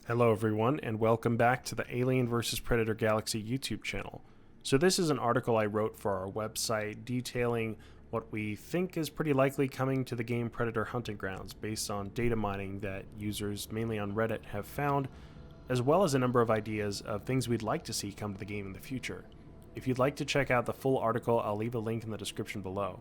Hello everyone, and welcome back to the Alien vs. Predator Galaxy YouTube channel. So this is an article I wrote for our website detailing what we think is pretty likely coming to the game Predator Hunting Grounds based on data mining that users mainly on Reddit have found, as well as a number of ideas of things we'd like to see come to the game in the future. If you'd like to check out the full article, I'll leave a link in the description below.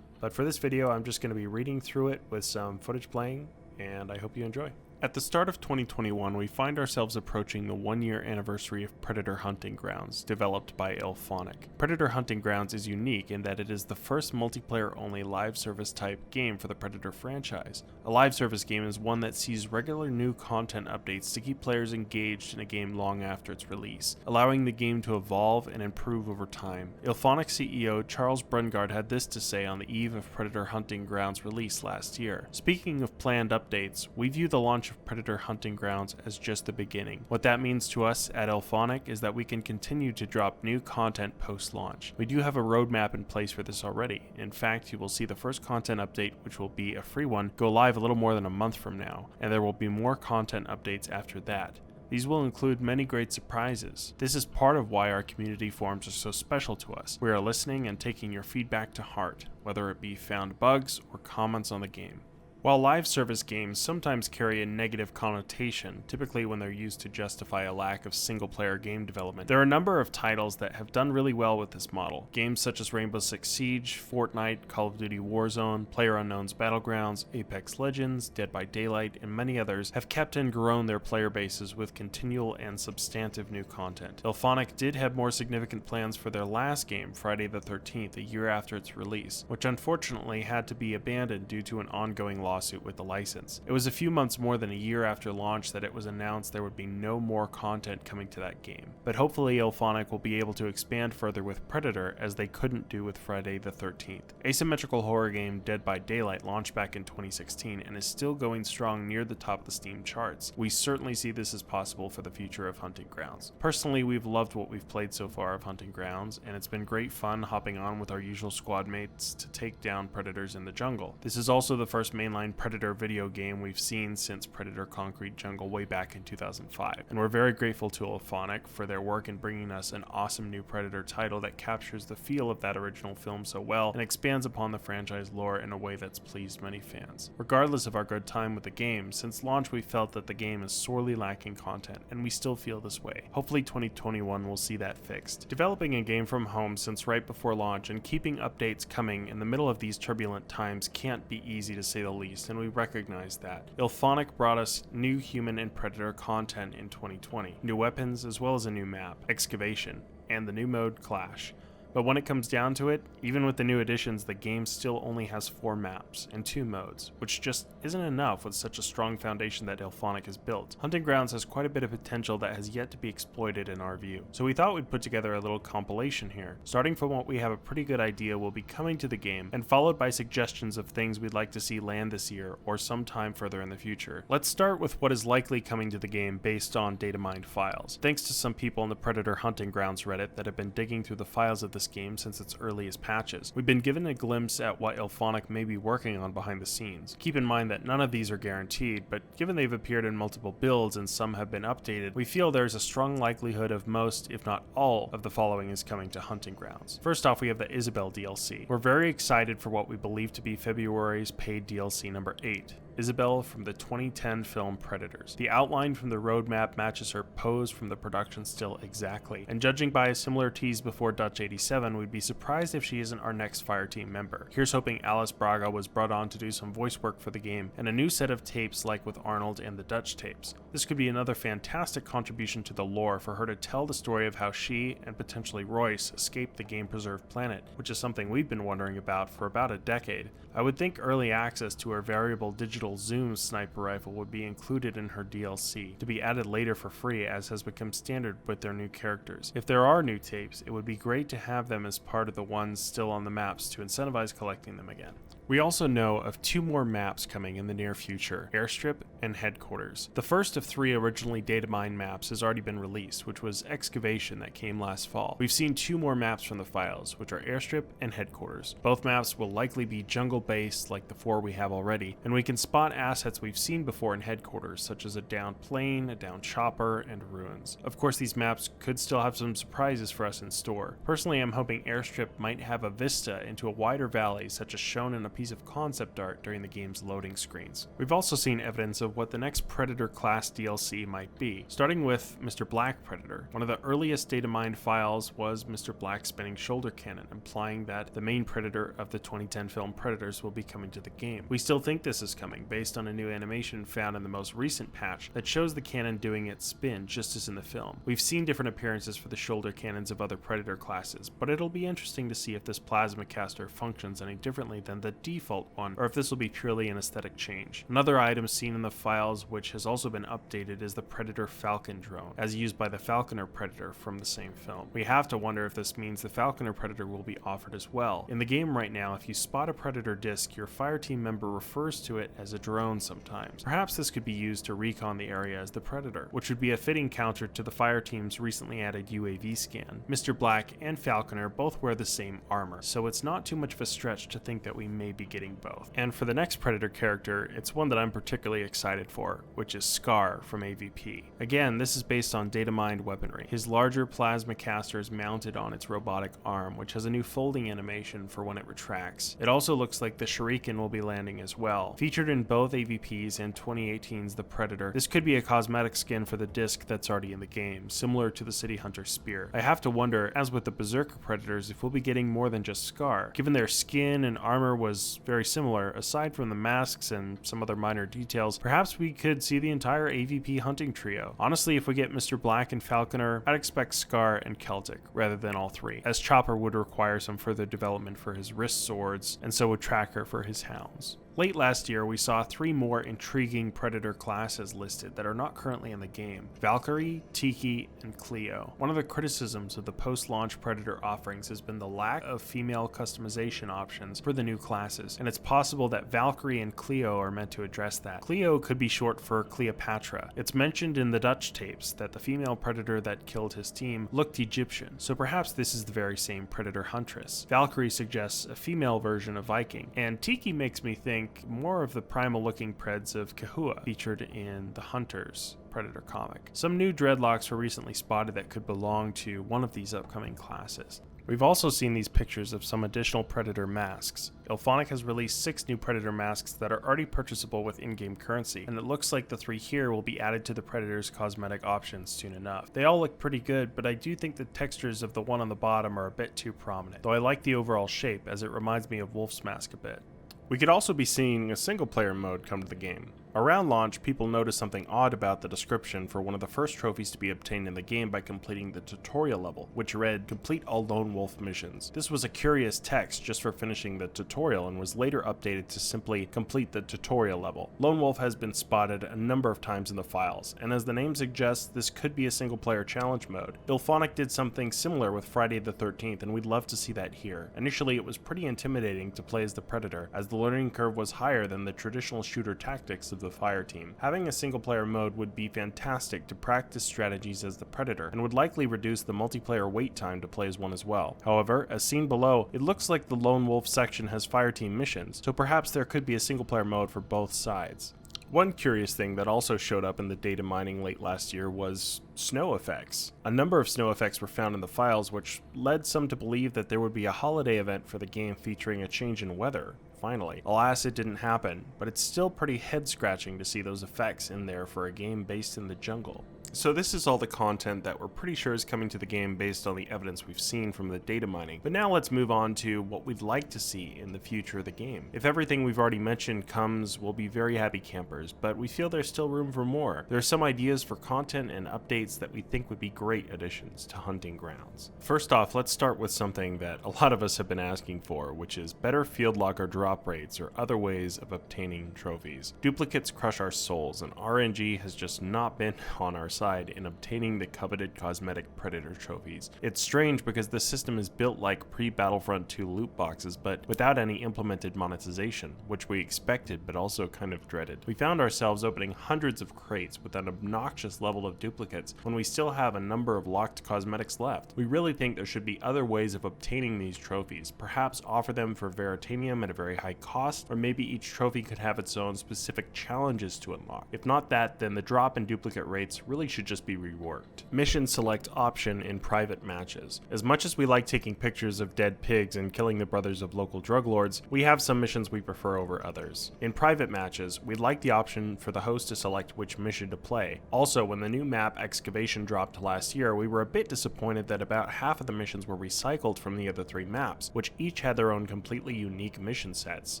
But for this video, I'm just going to be reading through it with some footage playing, and I hope you enjoy. At the start of 2021, we find ourselves approaching the one-year anniversary of Predator Hunting Grounds, developed by IllFonic. Predator Hunting Grounds is unique in that it is the first multiplayer-only live service type game for the Predator franchise. A live service game is one that sees regular new content updates to keep players engaged in a game long after its release, allowing the game to evolve and improve over time. IllFonic CEO Charles Brungard had this to say on the eve of Predator Hunting Grounds' release last year. Speaking of planned updates, we view the launch of Predator Hunting Grounds as just the beginning. What that means to us at IllFonic is that we can continue to drop new content post-launch. We do have a roadmap in place for this already. In fact, you will see the first content update, which will be a free one, go live a little more than a month from now, and there will be more content updates after that. These will include many great surprises. This is part of why our community forums are so special to us. We are listening and taking your feedback to heart, whether it be found bugs or comments on the game. While live service games sometimes carry a negative connotation, typically when they're used to justify a lack of single-player game development, there are a number of titles that have done really well with this model. Games such as Rainbow Six Siege, Fortnite, Call of Duty Warzone, PlayerUnknown's Battlegrounds, Apex Legends, Dead by Daylight, and many others have kept and grown their player bases with continual and substantive new content. IllFonic did have more significant plans for their last game, Friday the 13th, a year after its release, which unfortunately had to be abandoned due to an ongoing lawsuit with the license. It was a few months more than a year after launch that it was announced there would be no more content coming to that game. But hopefully IllFonic will be able to expand further with Predator as they couldn't do with Friday the 13th. Asymmetrical horror game Dead by Daylight launched back in 2016 and is still going strong near the top of the Steam charts. We certainly see this as possible for the future of Hunting Grounds. Personally, we've loved what we've played so far of Hunting Grounds, and it's been great fun hopping on with our usual squad mates to take down predators in the jungle. This is also the first mainline Predator video game we've seen since Predator Concrete Jungle way back in 2005, and we're very grateful to IllFonic for their work in bringing us an awesome new Predator title that captures the feel of that original film so well and expands upon the franchise lore in a way that's pleased many fans. Regardless of our good time with the game, since launch we felt that the game is sorely lacking content, and we still feel this way. Hopefully 2021 will see that fixed. Developing a game from home since right before launch and keeping updates coming in the middle of these turbulent times can't be easy to say the least, and we recognize that. IllFonic brought us new Human and Predator content in 2020, new weapons as well as a new map, Excavation, and the new mode Clash. But when it comes down to it, even with the new additions, the game still only has 4 maps and 2 modes, which just isn't enough with such a strong foundation that IllFonic has built. Hunting Grounds has quite a bit of potential that has yet to be exploited in our view, so we thought we'd put together a little compilation here, starting from what we have a pretty good idea will be coming to the game, and followed by suggestions of things we'd like to see land this year or sometime further in the future. Let's start with what is likely coming to the game based on Datamined files. Thanks to some people in the Predator Hunting Grounds Reddit that have been digging through the files of this game since its earliest patches, we've been given a glimpse at what IllFonic may be working on behind the scenes. Keep in mind that none of these are guaranteed, but given they've appeared in multiple builds and some have been updated, we feel there's a strong likelihood of most, if not all, of the following is coming to Hunting Grounds. First off, we have the Isabel DLC. We're very excited for what we believe to be February's paid DLC number 8. Isabel from the 2010 film Predators. The outline from the roadmap matches her pose from the production still exactly, and judging by a similar tease before Dutch 87, we'd be surprised if she isn't our next Fireteam member. Here's hoping Alice Braga was brought on to do some voice work for the game, and a new set of tapes like with Arnold and the Dutch tapes. This could be another fantastic contribution to the lore for her to tell the story of how she, and potentially Royce, escaped the game-preserved planet, which is something we've been wondering about for about a decade. I would think early access to her variable digital zoom sniper rifle would be included in her DLC, to be added later for free as has become standard with their new characters. If there are new tapes, it would be great to have them as part of the ones still on the maps to incentivize collecting them again. We also know of 2 more maps coming in the near future, Airstrip and Headquarters. The first of 3 originally Datamined maps has already been released, which was Excavation that came last fall. We've seen 2 more maps from the files, which are Airstrip and Headquarters. Both maps will likely be jungle-based like the 4 we have already, and we can spot assets we've seen before in Headquarters, such as a downed plane, a downed chopper, and ruins. Of course, these maps could still have some surprises for us in store. Personally, I'm hoping Airstrip might have a vista into a wider valley, such as shown in a piece of concept art during the game's loading screens. We've also seen evidence of what the next Predator class DLC might be, starting with Mr. Black Predator. One of the earliest Datamined files was Mr. Black's spinning shoulder cannon, implying that the main Predator of the 2010 film Predators will be coming to the game. We still think this is coming, based on a new animation found in the most recent patch that shows the cannon doing its spin just as in the film. We've seen different appearances for the shoulder cannons of other Predator classes, but it'll be interesting to see if this plasma caster functions any differently than the default one, or if this will be purely an aesthetic change. Another item seen in the files which has also been updated is the Predator Falcon drone, as used by the Falconer Predator from the same film. We have to wonder if this means the Falconer Predator will be offered as well. In the game right now, if you spot a Predator disc, your fireteam member refers to it as a drone sometimes. Perhaps this could be used to recon the area as the Predator, which would be a fitting counter to the fireteam's recently added UAV scan. Mr. Black and Falconer both wear the same armor, so it's not too much of a stretch to think that we may be getting both. And for the next Predator character, it's one that I'm particularly excited for, which is Scar from AVP. Again, this is based on Datamined weaponry. His larger plasma caster is mounted on its robotic arm, which has a new folding animation for when it retracts. It also looks like the Shuriken will be landing as well. Featured in both AVPs and 2018's The Predator, this could be a cosmetic skin for the disc that's already in the game, similar to the City Hunter Spear. I have to wonder, as with the Berserker Predators, if we'll be getting more than just Scar. Given their skin and armor was very similar, aside from the masks and some other minor details, perhaps we could see the entire AVP hunting trio. Honestly, if we get Mr. Black and Falconer, I'd expect Scar and Celtic, rather than all 3, as Chopper would require some further development for his wrist swords, and so would Tracker for his hounds. Late last year, we saw 3 more intriguing Predator classes listed that are not currently in the game: Valkyrie, Tiki, and Cleo. One of the criticisms of the post-launch Predator offerings has been the lack of female customization options for the new classes, and it's possible that Valkyrie and Cleo are meant to address that. Cleo could be short for Cleopatra. It's mentioned in the Dutch tapes that the female Predator that killed his team looked Egyptian, so perhaps this is the very same Predator Huntress. Valkyrie suggests a female version of Viking, and Tiki makes me think more of the primal-looking Preds of Kahua, featured in the Hunters Predator comic. Some new dreadlocks were recently spotted that could belong to one of these upcoming classes. We've also seen these pictures of some additional Predator masks. Ilphonic has released 6 new Predator masks that are already purchasable with in-game currency, and it looks like the 3 here will be added to the Predator's cosmetic options soon enough. They all look pretty good, but I do think the textures of the one on the bottom are a bit too prominent, though I like the overall shape as it reminds me of Wolf's Mask a bit. We could also be seeing a single-player mode come to the game. Around launch, people noticed something odd about the description for one of the first trophies to be obtained in the game by completing the tutorial level, which read, "Complete all Lone Wolf missions." This was a curious text just for finishing the tutorial and was later updated to simply complete the tutorial level. Lone Wolf has been spotted a number of times in the files, and as the name suggests, this could be a single-player challenge mode. Ilphonic did something similar with Friday the 13th, and we'd love to see that here. Initially, it was pretty intimidating to play as the Predator, as the learning curve was higher than the traditional shooter tactics of the fire team. Having a single player mode would be fantastic to practice strategies as the Predator, and would likely reduce the multiplayer wait time to play as one as well. However, as seen below, it looks like the Lone Wolf section has fire team missions, so perhaps there could be a single player mode for both sides. One curious thing that also showed up in the data mining late last year was snow effects. A number of snow effects were found in the files, which led some to believe that there would be a holiday event for the game featuring a change in weather. Finally. Alas, it didn't happen, but it's still pretty head-scratching to see those effects in there for a game based in the jungle. So this is all the content that we're pretty sure is coming to the game based on the evidence we've seen from the data mining. But now let's move on to what we'd like to see in the future of the game. If everything we've already mentioned comes, we'll be very happy campers, but we feel there's still room for more. There are some ideas for content and updates that we think would be great additions to Hunting Grounds. First off, let's start with something that a lot of us have been asking for, which is better field locker drop rates or other ways of obtaining trophies. Duplicates crush our souls, and RNG has just not been on our side side in obtaining the coveted cosmetic Predator trophies. It's strange because the system is built like pre-Battlefront 2 loot boxes, but without any implemented monetization, which we expected but also kind of dreaded. We found ourselves opening hundreds of crates with an obnoxious level of duplicates when we still have a number of locked cosmetics left. We really think there should be other ways of obtaining these trophies, perhaps offer them for Veritanium at a very high cost, or maybe each trophy could have its own specific challenges to unlock. If not that, then the drop in duplicate rates really should just be reworked. Mission select option in private matches. As much as we like taking pictures of dead pigs and killing the brothers of local drug lords, we have some missions we prefer over others. In private matches, we'd like the option for the host to select which mission to play. Also, when the new map Excavation dropped last year, we were a bit disappointed that about half of the missions were recycled from the other 3 maps, which each had their own completely unique mission sets.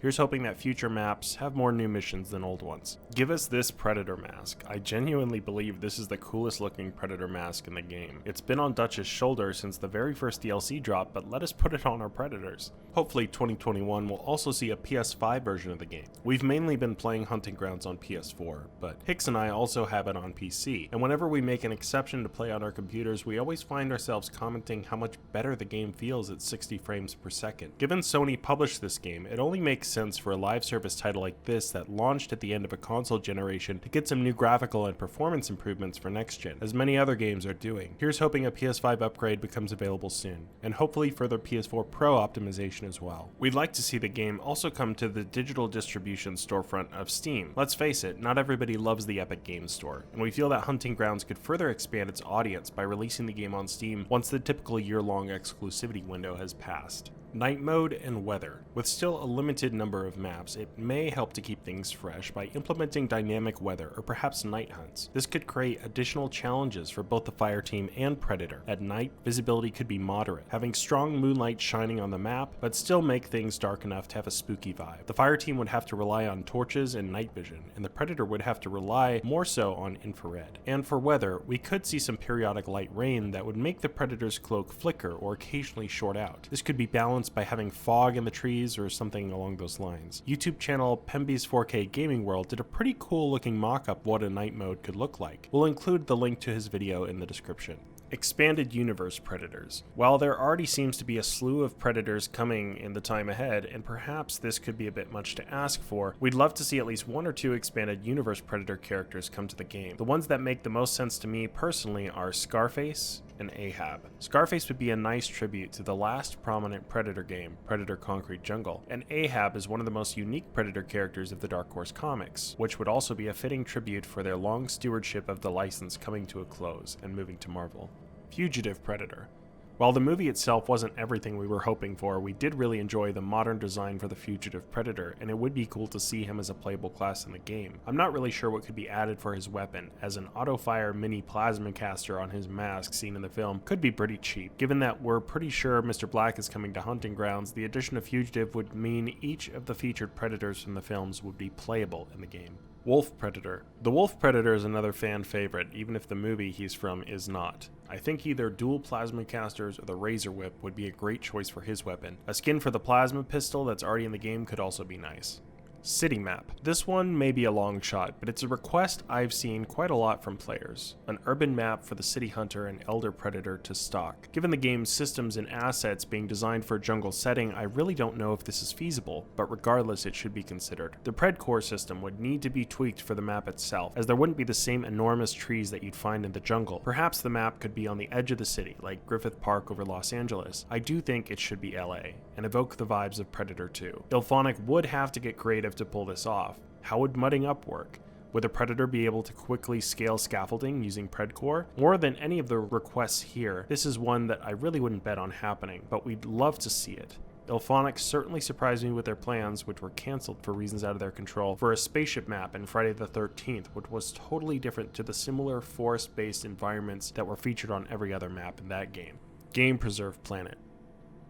Here's hoping that future maps have more new missions than old ones. Give us this Predator mask. I genuinely believe this is the coolest looking Predator mask in the game. It's been on Dutch's shoulder since the very first DLC drop, but let us put it on our Predators. Hopefully 2021 will also see a PS5 version of the game. We've mainly been playing Hunting Grounds on PS4, but Hicks and I also have it on PC, and whenever we make an exception to play on our computers, we always find ourselves commenting how much better the game feels at 60 frames per second. Given Sony published this game, it only makes sense for a live service title like this that launched at the end of a console generation to get some new graphical and performance improvements for next gen, as many other games are doing. Here's hoping a PS5 upgrade becomes available soon, and hopefully further PS4 Pro optimization as well. We'd like to see the game also come to the digital distribution storefront of Steam. Let's face it, not everybody loves the Epic Games Store, and we feel that Hunting Grounds could further expand its audience by releasing the game on Steam once the typical year-long exclusivity window has passed. Night mode and weather. With still a limited number of maps, it may help to keep things fresh by implementing dynamic weather or perhaps night hunts. This could create additional challenges for both the fire team and Predator. At night, visibility could be moderate, having strong moonlight shining on the map, but still make things dark enough to have a spooky vibe. The fire team would have to rely on torches and night vision, and the Predator would have to rely more so on infrared. And for weather, we could see some periodic light rain that would make the Predator's cloak flicker or occasionally short out. This could be balanced by having fog in the trees or something along those lines. YouTube channel Pemby's 4K Gaming World did a pretty cool looking mock-up of what a night mode could look like. We'll include the link to his video in the description. Expanded Universe Predators. While there already seems to be a slew of Predators coming in the time ahead, and perhaps this could be a bit much to ask for, we'd love to see at least 1 or 2 Expanded Universe Predator characters come to the game. The ones that make the most sense to me personally are Scarface and Ahab. Scarface would be a nice tribute to the last prominent Predator game, Predator Concrete Jungle, and Ahab is one of the most unique Predator characters of the Dark Horse comics, which would also be a fitting tribute for their long stewardship of the license coming to a close and moving to Marvel. Fugitive Predator. While the movie itself wasn't everything we were hoping for, we did really enjoy the modern design for the Fugitive Predator, and it would be cool to see him as a playable class in the game. I'm not really sure what could be added for his weapon, as an auto-fire mini plasma caster on his mask seen in the film could be pretty cheap. Given that we're pretty sure Mr. Black is coming to Hunting Grounds, the addition of Fugitive would mean each of the featured Predators from the films would be playable in the game. Wolf Predator. The Wolf Predator is another fan favorite, even if the movie he's from is not. I think either dual plasma casters or the Razor Whip would be a great choice for his weapon. A skin for the plasma pistol that's already in the game could also be nice. City map. This one may be a long shot, but it's a request I've seen quite a lot from players. An urban map for the City Hunter and Elder Predator to stock. Given the game's systems and assets being designed for a jungle setting, I really don't know if this is feasible, but regardless it should be considered. The Predcore system would need to be tweaked for the map itself, as there wouldn't be the same enormous trees that you'd find in the jungle. Perhaps the map could be on the edge of the city, like Griffith Park over Los Angeles. I do think it should be LA, and evoke the vibes of Predator 2. Ilphonic would have to get creative to pull this off. How would mudding up work? Would the Predator be able to quickly scale scaffolding using Predcore? More than any of the requests here, this is one that I really wouldn't bet on happening, but we'd love to see it. Ilphonic certainly surprised me with their plans, which were cancelled for reasons out of their control, for a spaceship map in Friday the 13th, which was totally different to the similar forest-based environments that were featured on every other map in that game. Game Preserve Planet.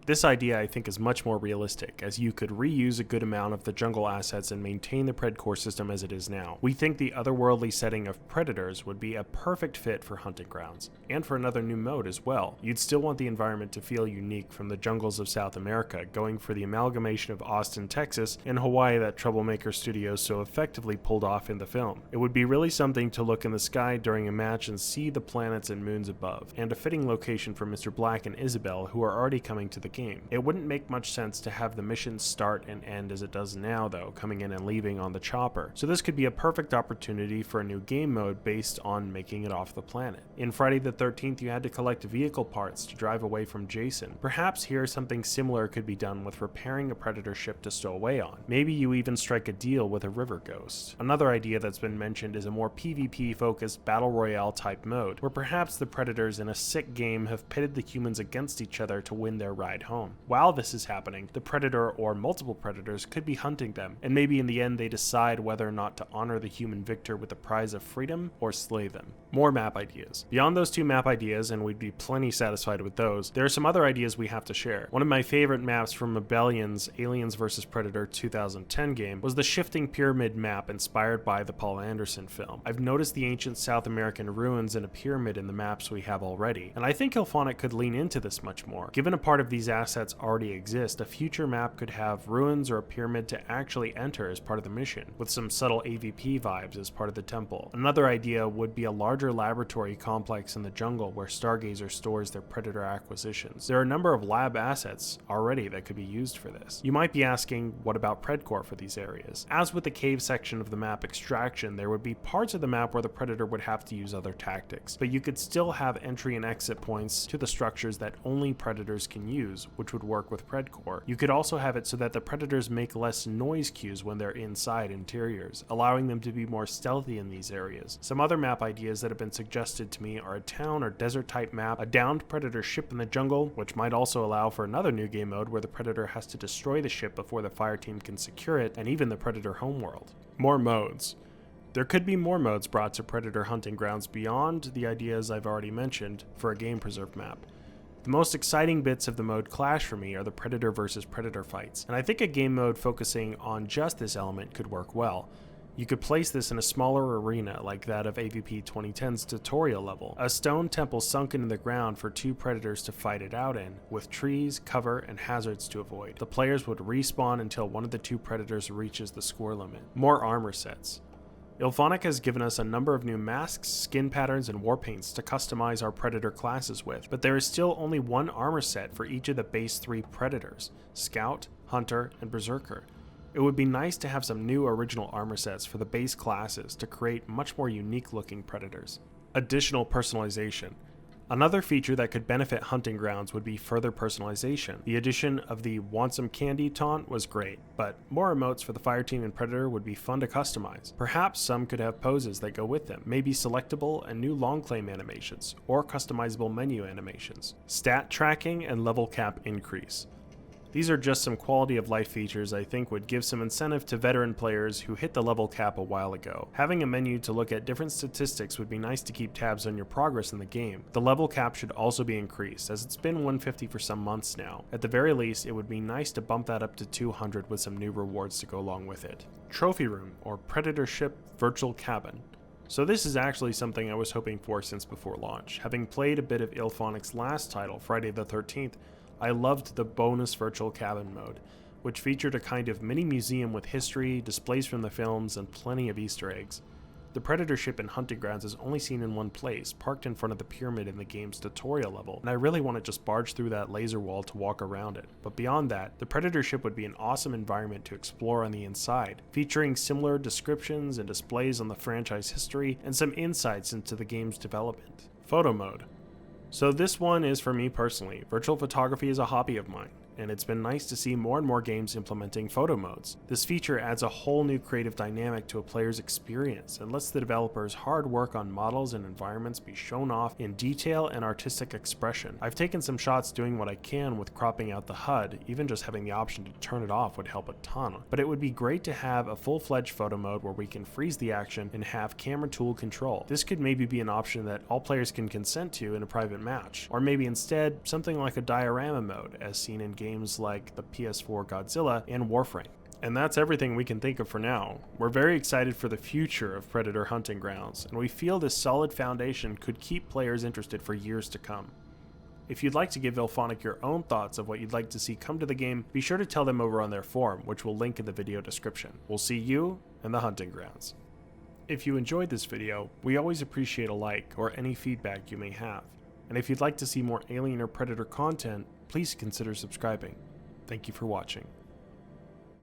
This idea I think is much more realistic, as you could reuse a good amount of the jungle assets and maintain the Predcore system as it is now. We think the otherworldly setting of Predators would be a perfect fit for hunting grounds, and for another new mode as well. You'd still want the environment to feel unique from the jungles of South America, going for the amalgamation of Austin, Texas, and Hawaii that Troublemaker Studios so effectively pulled off in the film. It would be really something to look in the sky during a match and see the planets and moons above, and a fitting location for Mr. Black and Isabel, who are already coming to the game. It wouldn't make much sense to have the mission start and end as it does now though, coming in and leaving on the chopper. So this could be a perfect opportunity for a new game mode based on making it off the planet. In Friday the 13th you had to collect vehicle parts to drive away from Jason. Perhaps here something similar could be done with repairing a Predator ship to stow away on. Maybe you even strike a deal with a river ghost. Another idea that's been mentioned is a more PvP focused battle royale type mode, where perhaps the Predators in a sick game have pitted the humans against each other to win their ride home. While this is happening, the Predator or multiple Predators could be hunting them, and maybe in the end they decide whether or not to honor the human victor with the prize of freedom or slay them. More map ideas. Beyond those two map ideas, and we'd be plenty satisfied with those, there are some other ideas we have to share. One of my favorite maps from Rebellion's Aliens vs. Predator 2010 game was the shifting pyramid map inspired by the Paul Anderson film. I've noticed the ancient South American ruins and a pyramid in the maps we have already, and I think IllFonic could lean into this much more. Given a part of these assets already exist, a future map could have ruins or a pyramid to actually enter as part of the mission, with some subtle AVP vibes as part of the temple. Another idea would be a larger laboratory complex in the jungle where Stargazer stores their Predator acquisitions. There are a number of lab assets already that could be used for this. You might be asking, what about Predcore for these areas? As with the cave section of the map Extraction, there would be parts of the map where the Predator would have to use other tactics, but you could still have entry and exit points to the structures that only Predators can use, which would work with Predcore. You could also have it so that the Predators make less noise cues when they're inside interiors, allowing them to be more stealthy in these areas. Some other map ideas that have been suggested to me are a town or desert type map, a downed Predator ship in the jungle, which might also allow for another new game mode where the Predator has to destroy the ship before the fire team can secure it, and even the Predator homeworld. More modes. There could be more modes brought to Predator hunting grounds beyond the ideas I've already mentioned for a game preserved map. The most exciting bits of the mode clash for me are the Predator versus Predator fights, and I think a game mode focusing on just this element could work well. You could place this in a smaller arena like that of AVP 2010's tutorial level, a stone temple sunk into the ground for two Predators to fight it out in, with trees, cover, and hazards to avoid. The players would respawn until one of the two Predators reaches the score limit. More armor sets. IllFonic has given us a number of new masks, skin patterns, and war paints to customize our Predator classes with, but there is still only one armor set for each of the base 3 Predators: Scout, Hunter, and Berserker. It would be nice to have some new original armor sets for the base classes to create much more unique looking Predators. Additional personalization. Another feature that could benefit hunting grounds would be further personalization. The addition of the "Want Some Candy" taunt was great, but more emotes for the fire team and Predator would be fun to customize. Perhaps some could have poses that go with them, maybe selectable and new long claim animations, or customizable menu animations. Stat tracking and level cap increase. These are just some quality of life features I think would give some incentive to veteran players who hit the level cap a while ago. Having a menu to look at different statistics would be nice to keep tabs on your progress in the game. The level cap should also be increased, as it's been 150 for some months now. At the very least, it would be nice to bump that up to 200 with some new rewards to go along with it. Trophy Room, or Predator Ship Virtual Cabin. So this is actually something I was hoping for since before launch. Having played a bit of IllFonic's last title, Friday the 13th, I loved the bonus virtual cabin mode, which featured a kind of mini museum with history, displays from the films, and plenty of Easter eggs. The Predator ship in hunting grounds is only seen in one place, parked in front of the pyramid in the game's tutorial level, and I really want to just barge through that laser wall to walk around it. But beyond that, the Predator ship would be an awesome environment to explore on the inside, featuring similar descriptions and displays on the franchise history, and some insights into the game's development. Photo mode. So this one is for me personally. Virtual photography is a hobby of mine, and it's been nice to see more and more games implementing photo modes. This feature adds a whole new creative dynamic to a player's experience and lets the developers' hard work on models and environments be shown off in detail and artistic expression. I've taken some shots doing what I can with cropping out the HUD, even just having the option to turn it off would help a ton, but it would be great to have a full-fledged photo mode where we can freeze the action and have camera tool control. This could maybe be an option that all players can consent to in a private match, or maybe instead something like a diorama mode as seen in games like the PS4 Godzilla and Warframe. And that's everything we can think of for now. We're very excited for the future of Predator Hunting Grounds, and we feel this solid foundation could keep players interested for years to come. If you'd like to give IllFonic your own thoughts of what you'd like to see come to the game, be sure to tell them over on their forum, which we'll link in the video description. We'll see you in the hunting grounds. If you enjoyed this video, we always appreciate a like or any feedback you may have. And if you'd like to see more Alien or Predator content, please consider subscribing. Thank you for watching.